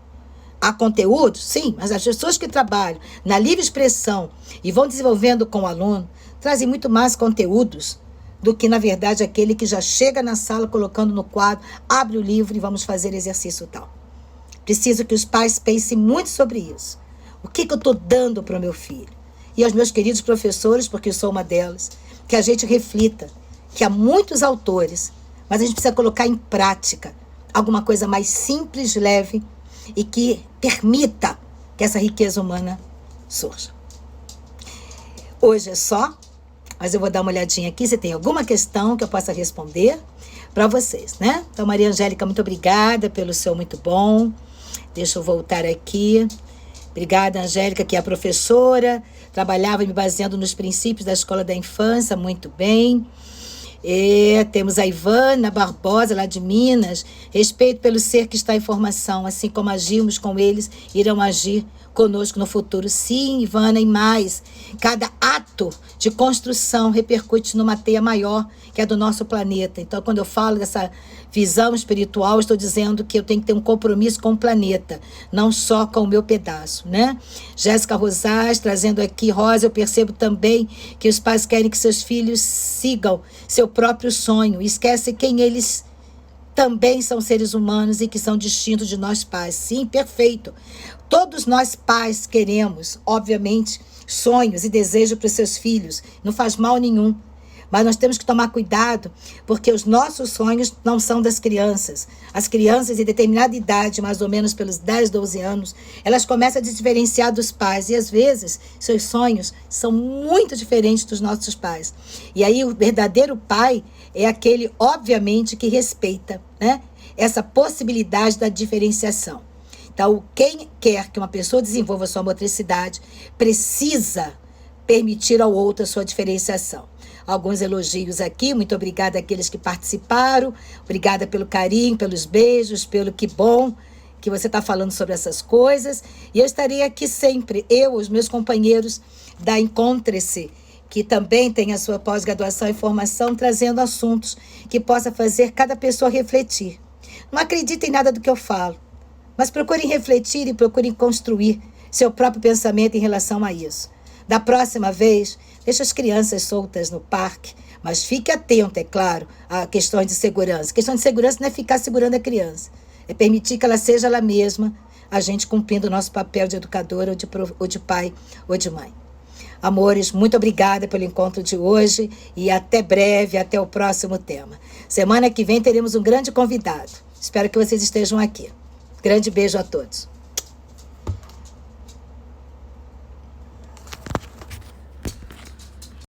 Há conteúdo? Sim, mas as pessoas que trabalham na livre expressão e vão desenvolvendo com o aluno, trazem muito mais conteúdos do que, na verdade, aquele que já chega na sala colocando no quadro, abre o livro e vamos fazer exercício tal. Preciso que os pais pensem muito sobre isso. O que eu estou dando para o meu filho? E aos meus queridos professores, porque eu sou uma delas, que a gente reflita que há muitos autores, mas a gente precisa colocar em prática alguma coisa mais simples, leve e que permita que essa riqueza humana surja. Hoje é só. Mas eu vou dar uma olhadinha aqui se tem alguma questão que eu possa responder para vocês, né? Então, Maria Angélica, muito obrigada pelo seu muito bom. Deixa eu voltar aqui. Obrigada, Angélica, que é a professora. Trabalhava me baseando nos princípios da Escola da Infância, muito bem. E temos a Ivana Barbosa, lá de Minas. Respeito pelo ser que está em formação, assim como agimos com eles, irão agir conosco no futuro. Sim, Ivana, e mais. Cada ato de construção repercute numa teia maior, que é do nosso planeta. Então, quando eu falo dessa visão espiritual, estou dizendo que eu tenho que ter um compromisso com o planeta, não só com o meu pedaço, né? Jéssica Rosas, trazendo aqui, Rosa, eu percebo também que os pais querem que seus filhos sigam seu próprio sonho, esquece quem eles também são seres humanos e que são distintos de nós pais. Sim, perfeito. Todos nós pais queremos, obviamente, sonhos e desejos para os seus filhos. Não faz mal nenhum. Mas nós temos que tomar cuidado, porque os nossos sonhos não são das crianças. As crianças, em determinada idade, mais ou menos pelos 10, 12 anos, elas começam a se diferenciar dos pais. E, às vezes, seus sonhos são muito diferentes dos nossos pais. E aí, o verdadeiro pai é aquele, obviamente, que respeita, né, essa possibilidade da diferenciação. Então, quem quer que uma pessoa desenvolva sua motricidade, precisa permitir ao outro a sua diferenciação. Alguns elogios aqui, muito obrigada àqueles que participaram, obrigada pelo carinho, pelos beijos, pelo que bom que você está falando sobre essas coisas. E eu estarei aqui sempre, os meus companheiros da Encontre-se, que também tem a sua pós-graduação e formação, trazendo assuntos que possa fazer cada pessoa refletir. Não acreditem em nada do que eu falo, mas procurem refletir e procurem construir seu próprio pensamento em relação a isso. Da próxima vez, deixa as crianças soltas no parque, mas fique atento, é claro, a questões de segurança. A questão de segurança não é ficar segurando a criança, é permitir que ela seja ela mesma, a gente cumprindo o nosso papel de educadora, ou de pai, ou de mãe. Amores, muito obrigada pelo encontro de hoje e até breve, até o próximo tema. Semana que vem teremos um grande convidado. Espero que vocês estejam aqui. Grande beijo a todos.